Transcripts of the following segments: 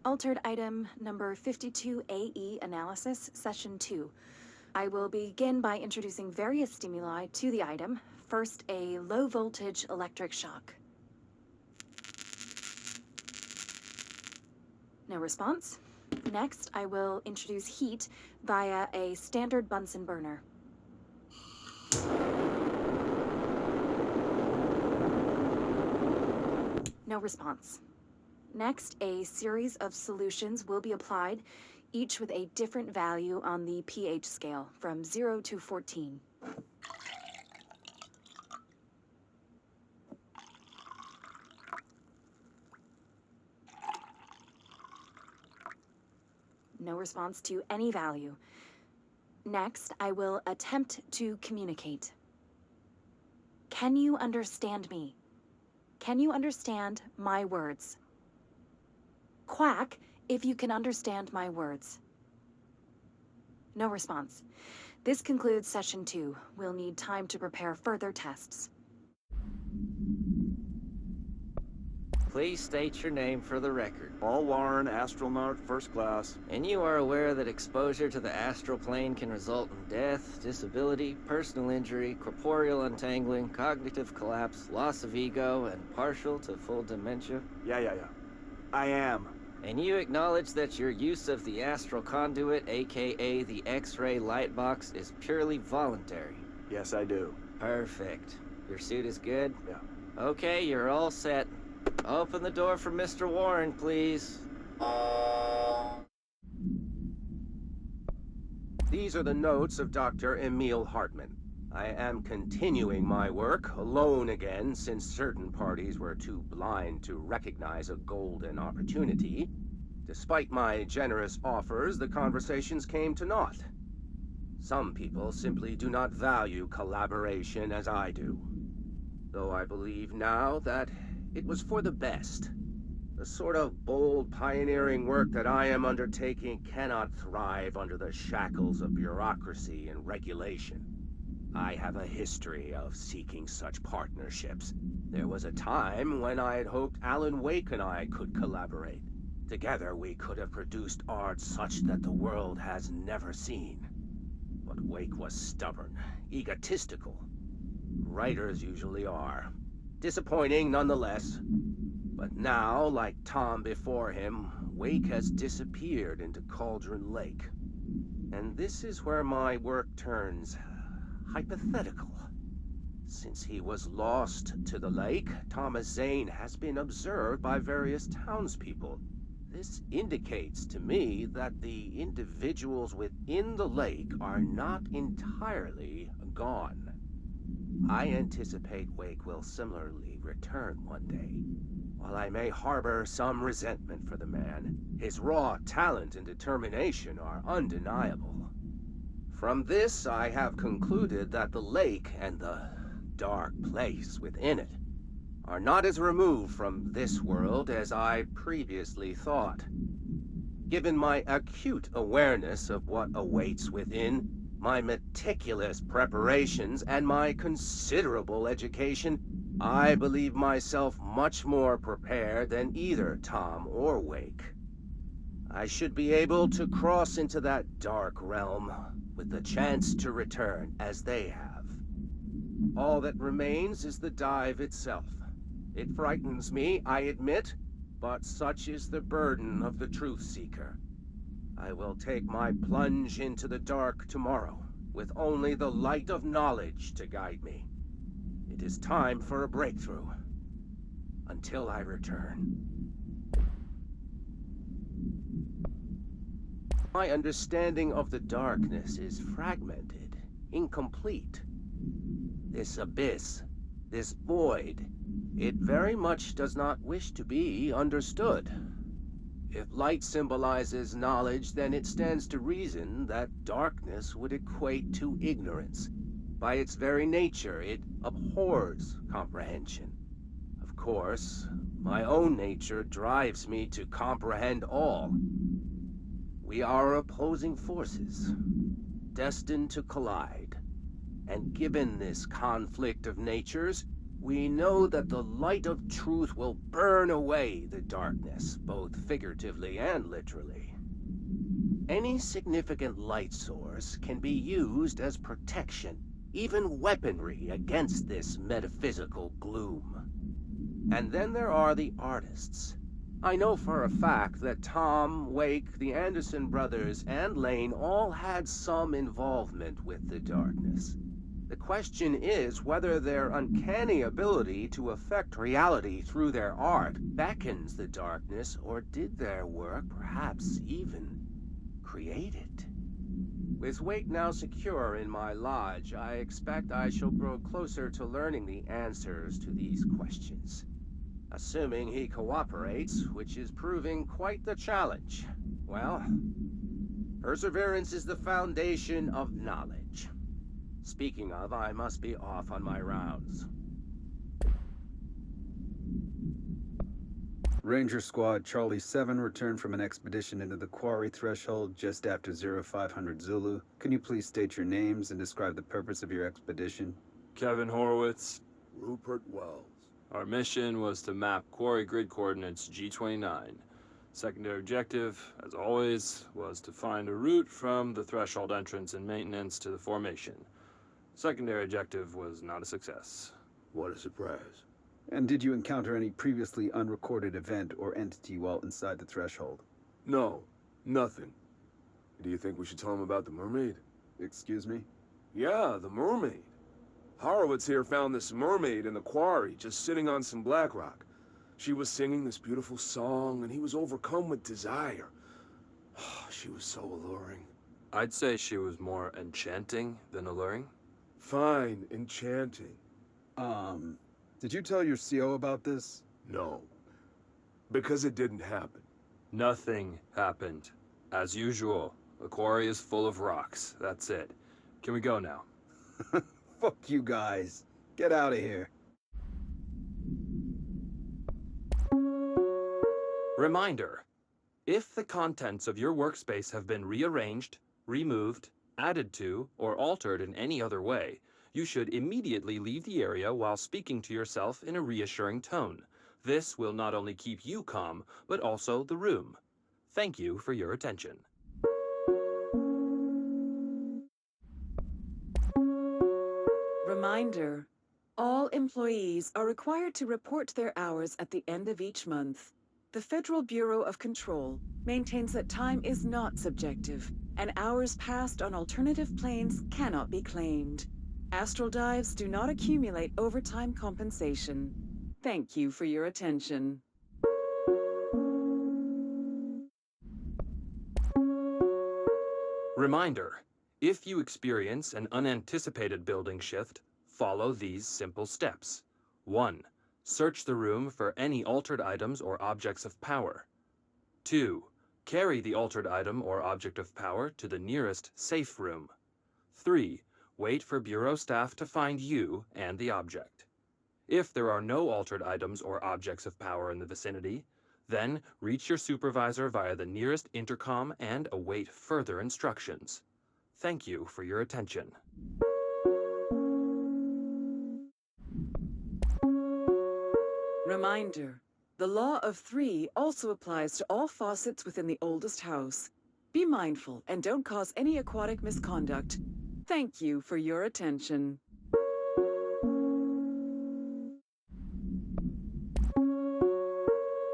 Altered item number 52AE analysis, session 2. I will begin by introducing various stimuli to the item. First, a low voltage electric shock. No response. Next, I will introduce heat via a standard Bunsen burner. No response. Next, a series of solutions will be applied, each with a different value on the pH scale, from 0 to 14. No response to any value. Next, I will attempt to communicate. Can you understand me? Can you understand my words? Quack if you can understand my words. No response. This concludes session 2. We'll need time to prepare further tests. Please state your name for the record. Paul Warren, astronaut, first class. And you are aware that exposure to the astral plane can result in death, disability, personal injury, corporeal untangling, cognitive collapse, loss of ego, and partial to full dementia? Yeah. I am. And you acknowledge that your use of the astral conduit, aka the X-ray light box, is purely voluntary? Yes, I do. Perfect. Your suit is good? Yeah. Okay, you're all set. Open the door for Mr. Warren, please. These are the notes of Dr. Emil Hartman. I am continuing my work, alone again, since certain parties were too blind to recognize a golden opportunity. Despite my generous offers, the conversations came to naught. Some people simply do not value collaboration as I do. Though I believe now that it was for the best. The sort of bold, pioneering work that I am undertaking cannot thrive under the shackles of bureaucracy and regulation. I have a history of seeking such partnerships. There was a time when I had hoped Alan Wake and I could collaborate. Together we could have produced art such that the world has never seen. But Wake was stubborn, egotistical. Writers usually are. Disappointing nonetheless. But now, like Tom before him, Wake has disappeared into Cauldron Lake. And this is where my work turns hypothetical. Since he was lost to the lake, Thomas Zane has been observed by various townspeople. This indicates to me that the individuals within the lake are not entirely gone. I anticipate Wake will similarly return one day. While I may harbor some resentment for the man, his raw talent and determination are undeniable. From this, I have concluded that the lake and the dark place within it are not as removed from this world as I previously thought. Given my acute awareness of what awaits within, my meticulous preparations, and my considerable education, I believe myself much more prepared than either Tom or Wake. I should be able to cross into that dark realm with the chance to return as they have. All that remains is the dive itself. It frightens me, I admit, but such is the burden of the truth seeker. I will take my plunge into the dark tomorrow, with only the light of knowledge to guide me. It is time for a breakthrough. Until I return. My understanding of the darkness is fragmented, incomplete. This abyss, this void, it very much does not wish to be understood. If light symbolizes knowledge, then it stands to reason that darkness would equate to ignorance. By its very nature, it abhors comprehension. Of course, my own nature drives me to comprehend all. We are opposing forces, destined to collide. And given this conflict of natures, We know that the light of truth will burn away the darkness, both figuratively and literally. Any significant light source can be used as protection, even weaponry against this metaphysical gloom. And then there are the artists. I know for a fact that Tom, Wake, the Anderson brothers, and Lane all had some involvement with the darkness. The question is whether their uncanny ability to affect reality through their art beckons the darkness, or did their work perhaps even create it? With Wake now secure in my lodge, I expect I shall grow closer to learning the answers to these questions. Assuming he cooperates, which is proving quite the challenge. Well, perseverance is the foundation of knowledge. Speaking of, I must be off on my rounds. Ranger Squad Charlie 7 returned from an expedition into the quarry threshold just after 0500 Zulu. Can you please state your names and describe the purpose of your expedition? Kevin Horowitz. Rupert Wells. Our mission was to map quarry grid coordinates G29. Secondary objective, as always, was to find a route from the threshold entrance and maintenance to the formation. Secondary objective was not a success. What a surprise. And did you encounter any previously unrecorded event or entity while inside the threshold? No, nothing. Do you think we should tell him about the mermaid? Excuse me? Yeah, the mermaid. Horowitz here found this mermaid in the quarry, just sitting on some black rock. She was singing this beautiful song, and he was overcome with desire. She was so alluring. I'd say she was more enchanting than alluring. Fine, enchanting. Did you tell your CO about this? No, because it didn't happen. Nothing happened. As usual, the quarry is full of rocks. That's it. Can we go now? Fuck you guys. Get out of here. Reminder: if the contents of your workspace have been rearranged, removed, added to, or altered in any other way, you should immediately leave the area while speaking to yourself in a reassuring tone. This will not only keep you calm, but also the room. Thank you for your attention. Reminder: all employees are required to report their hours at the end of each month. The Federal Bureau of Control maintains that time is not subjective, and hours passed on alternative planes cannot be claimed. Astral dives do not accumulate overtime compensation. Thank you for your attention. Reminder: if you experience an unanticipated building shift, follow these simple steps. 1. Search the room for any altered items or objects of power. 2. Carry the altered item or object of power to the nearest safe room. 3. Wait for Bureau staff to find you and the object. If there are no altered items or objects of power in the vicinity, then reach your supervisor via the nearest intercom and await further instructions. Thank you for your attention. Reminder: the law of 3 also applies to all faucets within the oldest house. Be mindful and don't cause any aquatic misconduct. Thank you for your attention.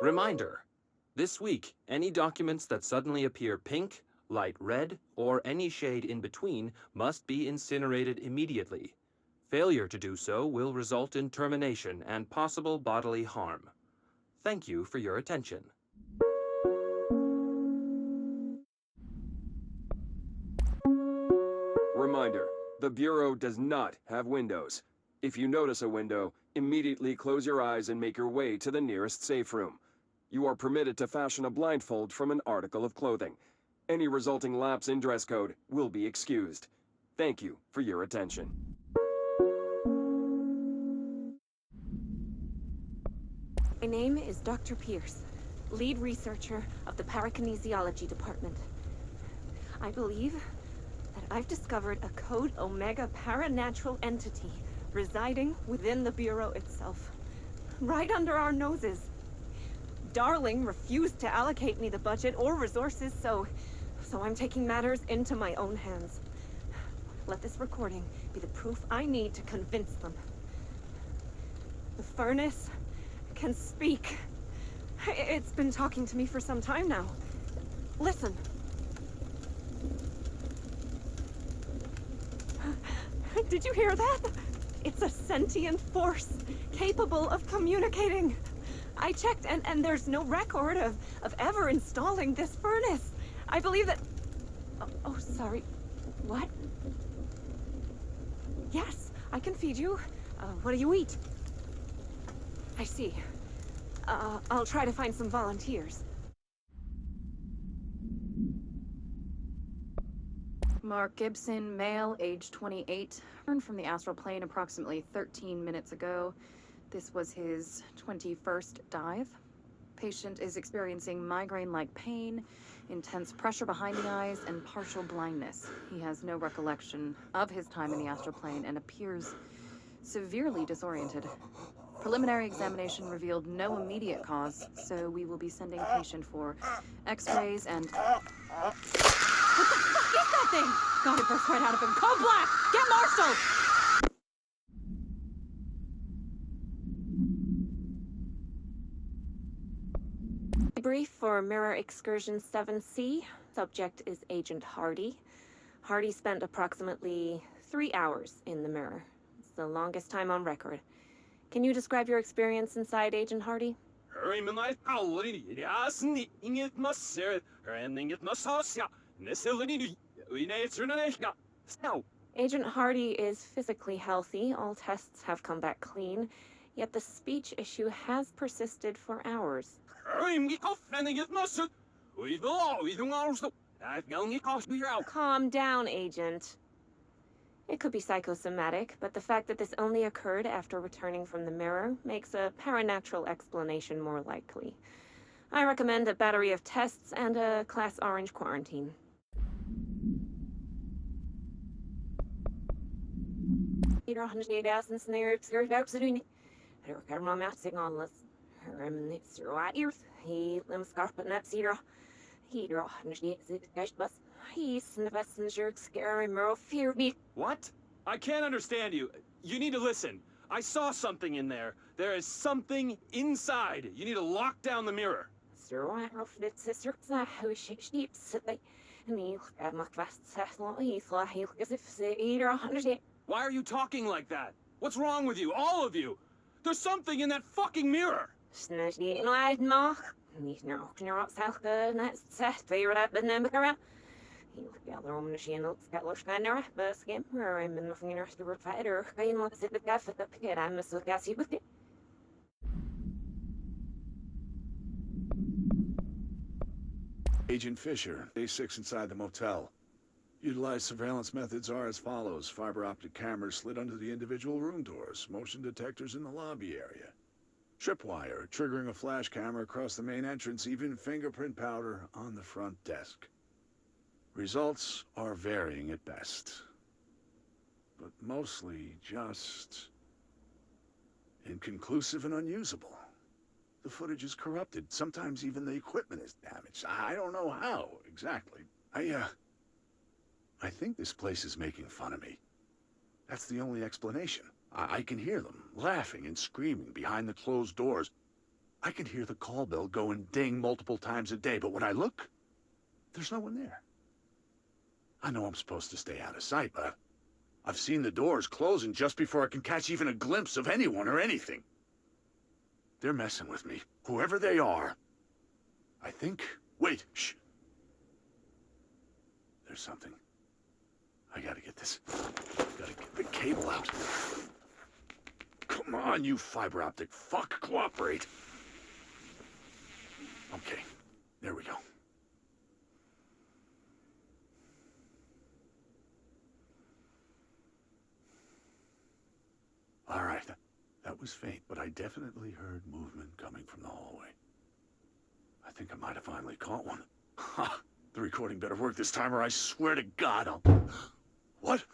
Reminder: this week, any documents that suddenly appear pink, light red, or any shade in between must be incinerated immediately. Failure to do so will result in termination and possible bodily harm. Thank you for your attention. Reminder: the Bureau does not have windows. If you notice a window, immediately close your eyes and make your way to the nearest safe room. You are permitted to fashion a blindfold from an article of clothing. Any resulting lapse in dress code will be excused. Thank you for your attention. My name is Dr. Pierce, lead researcher of the Parakinesiology Department. I believe that I've discovered a Code Omega paranatural entity residing within the Bureau itself, right under our noses. Darling refused to allocate me the budget or resources, so I'm taking matters into my own hands. Let this recording be the proof I need to convince them. The furnace can speak. It's been talking to me for some time now. Listen. Did you hear that? It's a sentient force, capable of communicating. I checked, and there's no record of ever installing this furnace. I believe that... Oh, sorry. What? Yes, I can feed you. What do you eat? I see. I'll try to find some volunteers. Mark Gibson, male, age 28, returned from the astral plane approximately 13 minutes ago. This was his 21st dive. Patient is experiencing migraine-like pain, intense pressure behind the eyes, and partial blindness. He has no recollection of his time in the astral plane and appears severely disoriented. Preliminary examination revealed no immediate cause, so we will be sending patient for x-rays and... What the fuck is that thing? God, it burst right out of him. Call Black! Get Marshall! Brief for Mirror Excursion 7C. Subject is Agent Hardy. Hardy spent approximately 3 hours in the mirror. It's the longest time on record. Can you describe your experience inside, Agent Hardy? Agent Hardy is physically healthy. All tests have come back clean. Yet the speech issue has persisted for hours. Calm down, Agent. It could be psychosomatic, but the fact that this only occurred after returning from the mirror makes a paranatural explanation more likely. I recommend a battery of tests and a Class Orange quarantine. What? I can't understand you. You need to listen. I saw something in there. There is something inside. You need to lock down the mirror. Why are you talking like that? What's wrong with you? All of you! There's something in that fucking mirror! Agent Fisher, day 6 inside the motel. Utilized surveillance methods are as follows. Fiber optic cameras slid under the individual room doors. Motion detectors in the lobby area. Tripwire, triggering a flash camera across the main entrance. Even fingerprint powder on the front desk. Results are varying at best. But mostly just... inconclusive and unusable. The footage is corrupted. Sometimes even the equipment is damaged. I don't know how, exactly. I think this place is making fun of me. That's the only explanation. I can hear them, laughing and screaming behind the closed doors. I can hear the call bell go and ding multiple times a day, but when I look, there's no one there. I know I'm supposed to stay out of sight, but I've seen the doors closing just before I can catch even a glimpse of anyone or anything. They're messing with me, whoever they are. I think... Wait, shh. There's something. I gotta get this. Gotta get the cable out. Come on, you fiber optic fuck. Cooperate. Okay, there we go. All right, that was faint, but I definitely heard movement coming from the hallway. I think I might have finally caught one. Ha! The recording better work this time, or I swear to God I'll... What?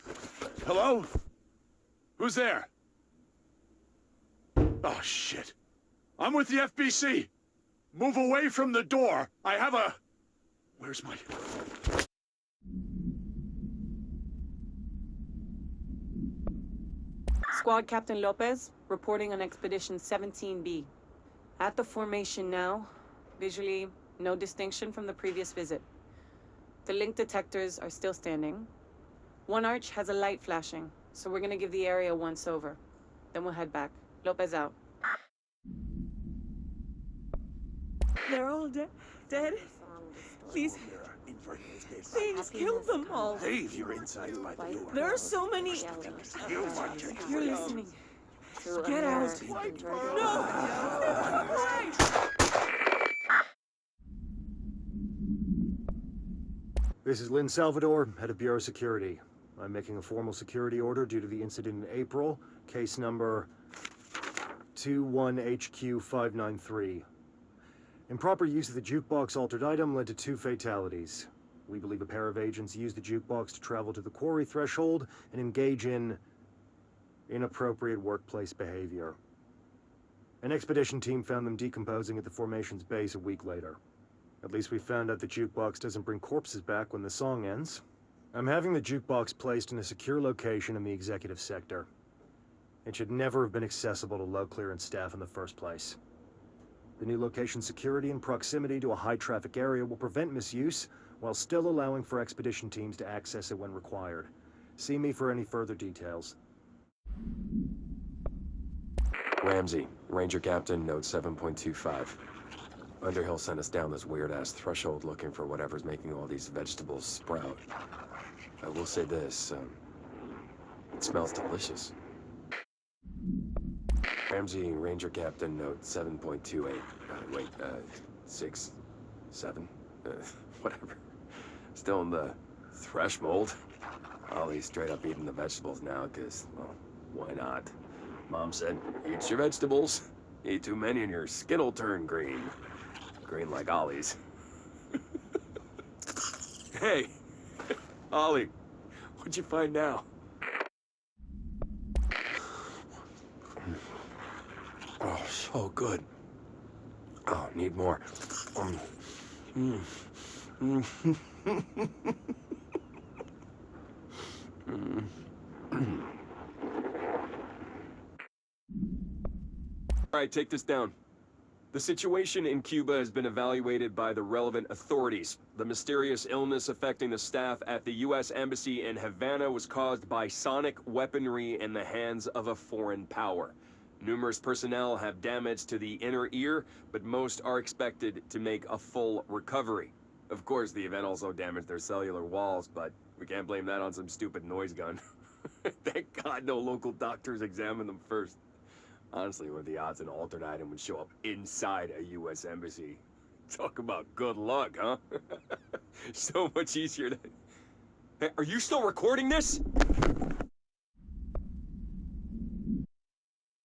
Hello? Who's there? Oh, shit. I'm with the FBC. Move away from the door. I have a... Where's my... Squad Captain Lopez, reporting on Expedition 17B. At the formation now, visually, no distinction from the previous visit. The link detectors are still standing. One arch has a light flashing, so we're gonna give the area a once-over. Then we'll head back. Lopez out. They're all dead? Please, things killed them all. Leave your inside by the door. There are so many. You're listening. Get out. No! This is Lynn Salvador, head of Bureau Security. I'm making a formal security order due to the incident in April, case number 21HQ593. Improper use of the jukebox altered item led to 2 fatalities. We believe a pair of agents used the jukebox to travel to the quarry threshold and engage in inappropriate workplace behavior. An expedition team found them decomposing at the formation's base a week later. At least we found out the jukebox doesn't bring corpses back when the song ends. I'm having the jukebox placed in a secure location in the executive sector. It should never have been accessible to low clearance staff in the first place. The new location's security and proximity to a high-traffic area will prevent misuse, while still allowing for expedition teams to access it when required. See me for any further details. Ramsey, Ranger Captain, note 7.25. Underhill sent us down this weird-ass threshold looking for whatever's making all these vegetables sprout. I will say this, it smells delicious. Ramsey, Ranger Captain, note 7.28. Wait, 6, 7, whatever. Still in the thresh mold. Ollie's straight up eating the vegetables now, because, well, why not? Mom said, eat your vegetables. Eat too many and your skin will turn green. Green like Ollie's. Hey, Ollie, what'd you find now? Oh, so good. Oh, need more. All right, take this down. The situation in Cuba has been evaluated by the relevant authorities. The mysterious illness affecting the staff at the U.S. Embassy in Havana was caused by sonic weaponry in the hands of a foreign power. Numerous personnel have damage to the inner ear, but most are expected to make a full recovery. Of course, the event also damaged their cellular walls, but we can't blame that on some stupid noise gun. Thank God no local doctors examined them first. Honestly, what are the odds an altered item would show up inside a U.S. embassy? Talk about good luck, huh? So much easier to... Hey, are you still recording this?